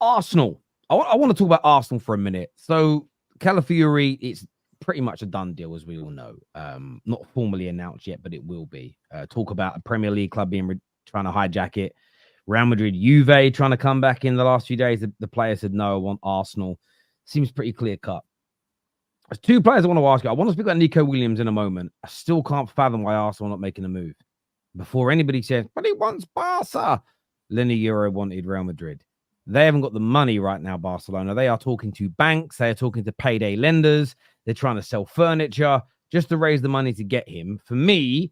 Arsenal. I want to talk about Arsenal for a minute. So Calafiori, it's pretty much a done deal, as we all know. Not formally announced yet, but it will be. Talk about a Premier League club trying to hijack it. Real Madrid, Juve trying to come back in the last few days. The player said, no, I want Arsenal. Seems pretty clear cut. There's two players I want to ask you. I want to speak about Nico Williams in a moment. I still can't fathom why Arsenal are not making a move. Before anybody says, but he wants Barca. Lenny Euro wanted Real Madrid. They haven't got the money right now, Barcelona. They are talking to banks. They are talking to payday lenders. They're trying to sell furniture just to raise the money to get him. For me,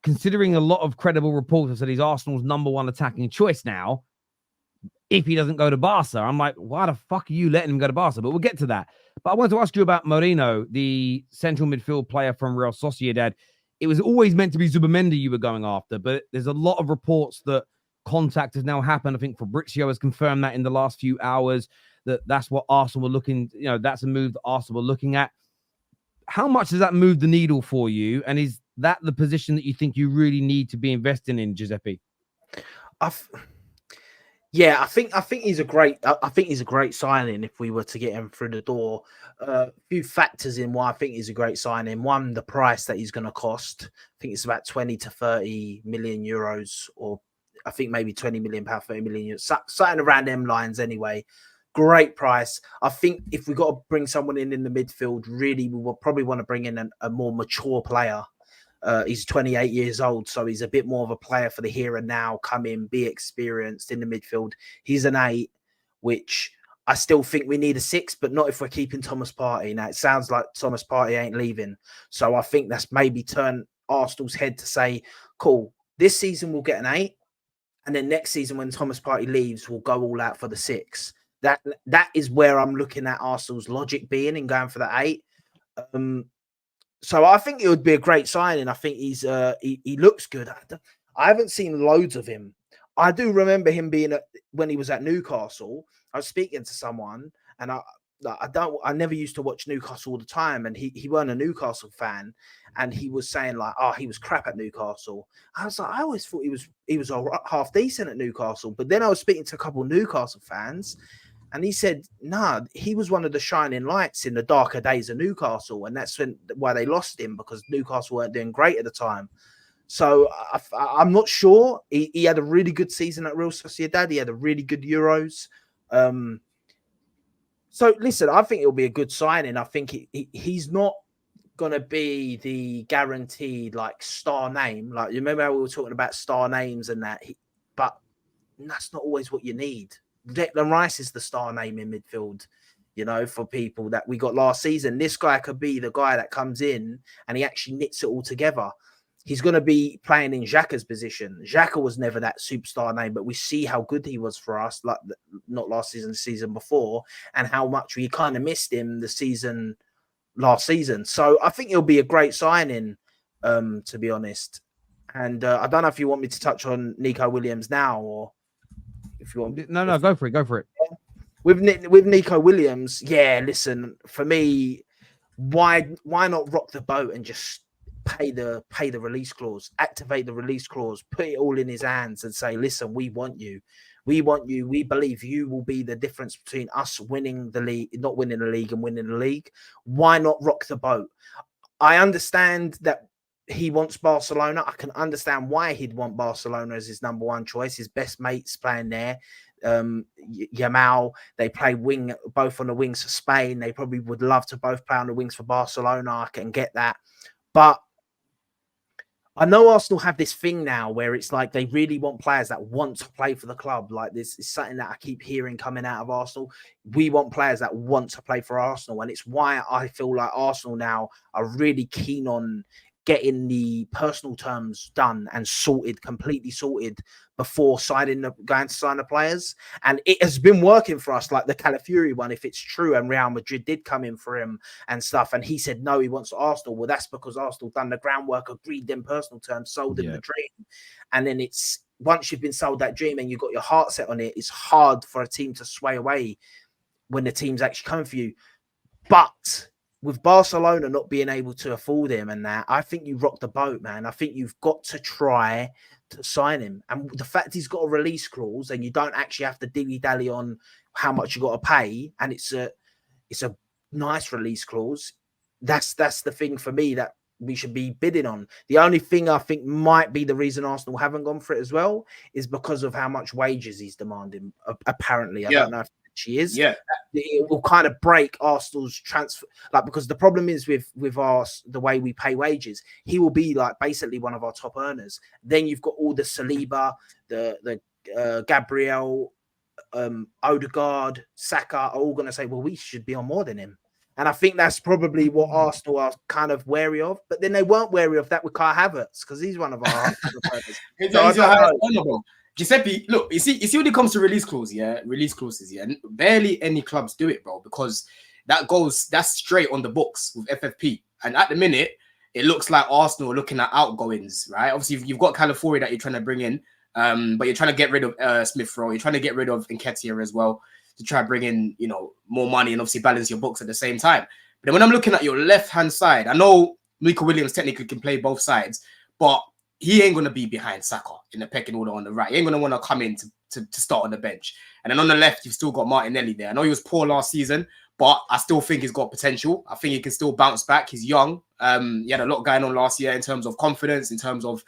considering a lot of credible reports have said he's Arsenal's number one attacking choice now, if he doesn't go to Barca, I'm like, why the fuck are you letting him go to Barca? But we'll get to that. But I wanted to ask you about Merino, the central midfield player from Real Sociedad. It was always meant to be Zubimendi you were going after, but there's a lot of reports that contact has now happened. I think Fabrizio has confirmed that in the last few hours, that's what Arsenal were looking, that's a move that Arsenal were looking at. How much does that move the needle for you? And is that the position that you think you really need to be investing in, Giuseppe? I think he's a great signing if we were to get him through the door. A few factors in why I think he's a great signing. One, the price that he's going to cost. I think it's about 20 to 30 million euros, or I think maybe 20 million pounds, 30 million euros, something around them lines anyway. Great price. I think if we got to bring someone in the midfield, really, we will probably want to bring in a more mature player. He's 28 years old, so he's a bit more of a player for the here and now. Come in, be experienced in the midfield. He's an 8, which I still think we need a 6, but not if we're keeping Thomas Partey. Now, it sounds like Thomas Partey ain't leaving. So I think that's maybe turned Arsenal's head to say, cool, this season we'll get an 8, and then next season when Thomas Partey leaves, we'll go all out for the 6. That is where I'm looking at Arsenal's logic being in going for the 8. So I think it would be a great signing. I think he looks good. I haven't seen loads of him. I do remember him being when he was at Newcastle. I was speaking to someone, and I never used to watch Newcastle all the time, and he weren't a Newcastle fan, and he was saying like, oh, he was crap at Newcastle. I was like, I always thought he was half decent at Newcastle, but then I was speaking to a couple of Newcastle fans. And he said, nah, he was one of the shining lights in the darker days of Newcastle. And that's why they lost him, because Newcastle weren't doing great at the time. So I'm not sure. He had a really good season at Real Sociedad. He had a really good Euros. So listen, I think it'll be a good signing. I think he's not going to be the guaranteed like star name. Like, you remember how we were talking about star names and that, but that's not always what you need. Declan Rice is the star name in midfield, for people that we got last season. This guy could be the guy that comes in and he actually knits it all together. He's going to be playing in Xhaka's position. Xhaka was never that superstar name, but we see how good he was for us, like not last season, the season before, and how much we kind of missed him last season. So I think it'll be a great signing, to be honest. And I don't know if you want me to touch on Nico Williams now, or if you want. No, go for it. With Nico Williams, yeah, listen, for me, why not rock the boat and just pay the release clause, activate the release clause, put it all in his hands and say, listen, we want you. We believe you will be the difference between us winning the league, not winning the league, and winning the league. Why not rock the boat? I understand that he wants Barcelona. I can understand why he'd want Barcelona as his number one choice. His best mates playing there. Yamal, they play wing, both on the wings for Spain. They probably would love to both play on the wings for Barcelona. I can get that. But I know Arsenal have this thing now where it's like they really want players that want to play for the club. Like, this is something that I keep hearing coming out of Arsenal. We want players that want to play for Arsenal. And it's why I feel like Arsenal now are really keen on getting the personal terms done and completely sorted before going to sign the players. And it has been working for us, like the Calafiori one, if it's true, and Real Madrid did come in for him and stuff, and he said, no, he wants Arsenal. Well, that's because Arsenal done the groundwork, agreed them personal terms, sold him the dream. And then once you've been sold that dream and you've got your heart set on it, it's hard for a team to sway away when the team's actually coming for you. But with Barcelona not being able to afford him and that, I think you rock the boat, man. I think you've got to try to sign him. And the fact he's got a release clause and you don't actually have to dilly-dally on how much you got to pay, and it's a nice release clause. That's the thing for me that we should be bidding on. The only thing I think might be the reason Arsenal haven't gone for it as well is because of how much wages he's demanding. Apparently, I don't know if she is. Yeah, it will kind of break Arsenal's transfer, like, because the problem is with us, the way we pay wages, he will be like basically one of our top earners. Then you've got all the Saliba, the Gabriel, Odegaard, Saka are all going to say, well, we should be on more than him. And I think that's probably what Arsenal are kind of wary of. But then they weren't wary of that with Kai Havertz because he's one of our players. Giuseppe, look, you see when it comes to release clauses, barely any clubs do it, bro, because that's straight on the books with FFP. And at the minute, it looks like Arsenal are looking at outgoings, right? Obviously, you've got Calafiori that you're trying to bring in, but you're trying to get rid of Smith Rowe. You're trying to get rid of Nketiah as well to try to bring in, more money and obviously balance your books at the same time. But then when I'm looking at your left-hand side, I know Nico Williams technically can play both sides, but he ain't going to be behind Saka in the pecking order on the right. He ain't going to want to come in to start on the bench. And then on the left, you've still got Martinelli there. I know he was poor last season, but I still think he's got potential. I think he can still bounce back. He's young. He had a lot going on last year in terms of confidence, in terms of,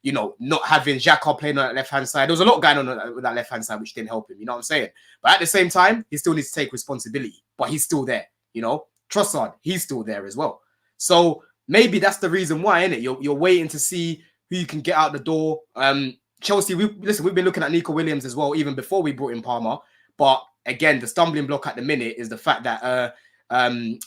not having Xhaka playing on that left-hand side. There was a lot going on with that left-hand side, which didn't help him. You know what I'm saying? But at the same time, he still needs to take responsibility. But he's still there, Trossard, he's still there as well. So maybe that's the reason why, innit? You're waiting to see who you can get out the door. Chelsea, we've been looking at Nico Williams as well, even before we brought in Palmer. But again, the stumbling block at the minute is the fact that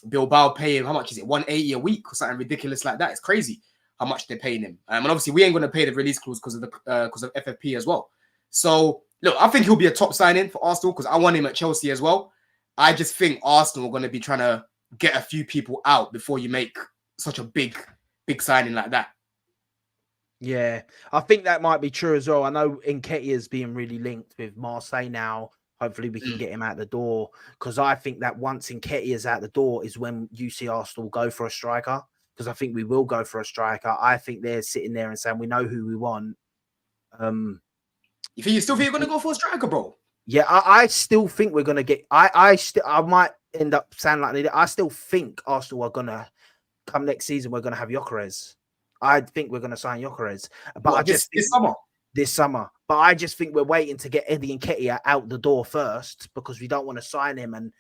Bilbao pay him, how much is it? 180 a week or something ridiculous like that. It's crazy how much they're paying him. And obviously we ain't going to pay the release clause because of FFP as well. So look, I think he'll be a top signing for Arsenal because I want him at Chelsea as well. I just think Arsenal are going to be trying to get a few people out before you make such a big signing like that. Yeah, I think that might be true as well. I know Nketiah is being really linked with Marseille now. Hopefully we can get him out the door, because I think that once Nketiah is out the door is when you see Arsenal go for a striker, because I think we will go for a striker. I think they're sitting there and saying, we know who we want. You still think you're going to go for a striker, bro? Yeah, I still think we're going to get... I might end up sounding like I still think Arsenal are going to... Come next season, we're going to have Gyökeres. I think we're going to sign Gyökeres. But this summer. But I just think we're waiting to get Eddie Nketiah out the door first, because we don't want to sign him and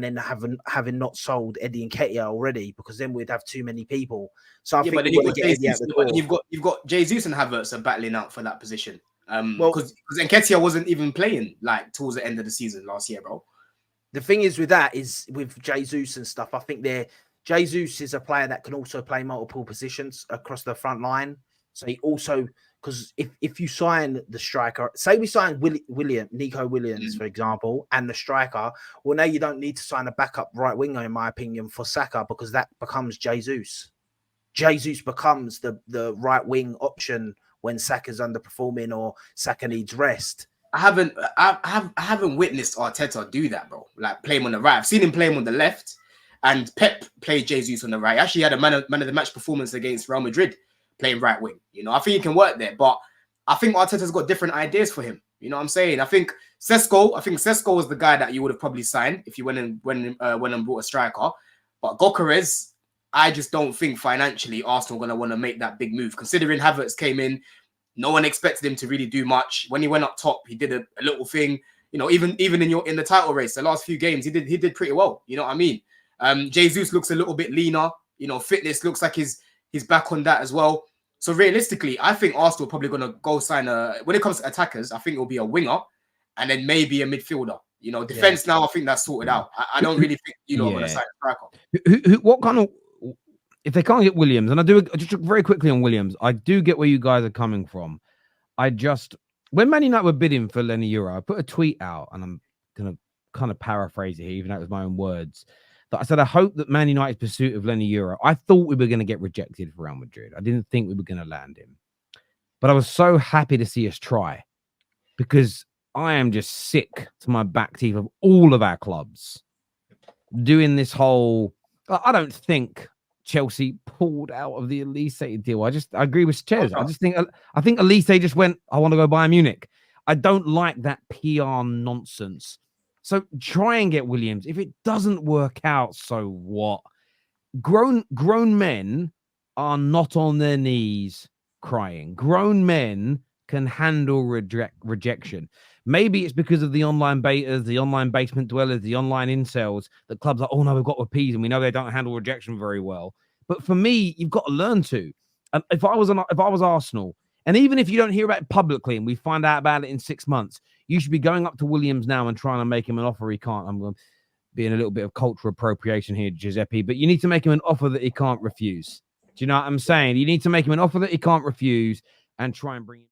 then having not sold Eddie Nketiah already, because then we'd have too many people. So I think you've got Jesus and Havertz are battling out for that position. Because Nketiah wasn't even playing like towards the end of the season last year, bro. The thing is with that is with Jesus and stuff, I think Jesus is a player that can also play multiple positions across the front line. So he also, because if you sign the striker, say we sign Nico Williams, for example, and the striker, well, now you don't need to sign a backup right winger, in my opinion, for Saka, because that becomes Jesus. Jesus becomes the right wing option when Saka's underperforming or Saka needs rest. I haven't witnessed Arteta do that, bro. Like play him on the right. I've seen him play him on the left. And Pep played Jesus on the right. He actually had a man of the match performance against Real Madrid playing right wing. I think he can work there. But I think Arteta's got different ideas for him. You know what I'm saying? I think Sesko was the guy that you would have probably signed if you went and brought a striker. But Gyökeres, I just don't think financially Arsenal are going to want to make that big move. Considering Havertz came in, no one expected him to really do much. When he went up top, he did a little thing. Even in the title race, the last few games, he did pretty well. You know what I mean? Jesus looks a little bit leaner. Fitness looks like he's back on that as well. So realistically, I think Arsenal are probably going to go sign when it comes to attackers, I think it'll be a winger and then maybe a midfielder. Defense now, I think that's sorted out. I don't really think are going to sign a striker. What kind of, if they can't get Williams, and I do just very quickly on Williams, I do get where you guys are coming from. When Man United were bidding for Lenny Euro, I put a tweet out, and I'm going to kind of paraphrase it here, even though it was my own words. That I said, I hope that Man United's pursuit of Lenny Euro, I thought we were going to get rejected for Real Madrid. I didn't think we were going to land him. But I was so happy to see us try, because I am just sick to my back teeth of all of our clubs doing this whole... I don't think Chelsea pulled out of the Elise deal. I agree with Chez. I think Elise just went, I want to go Bayern Munich. I don't like that PR nonsense. So try and get Williams. If it doesn't work out, so what? Grown men are not on their knees crying. Grown men can handle rejection. Maybe it's because of the online betas, the online basement dwellers, the online incels, that clubs are, oh no, we've got to appease them. We know they don't handle rejection very well. But for me, you've got to learn to. And if I was Arsenal, and even if you don't hear about it publicly and we find out about it in 6 months, you should be going up to Williams now and trying to make him an offer he can't. I'm being a little bit of cultural appropriation here, Giuseppe, but you need to make him an offer that he can't refuse. Do you know what I'm saying? You need to make him an offer that he can't refuse and try and bring him.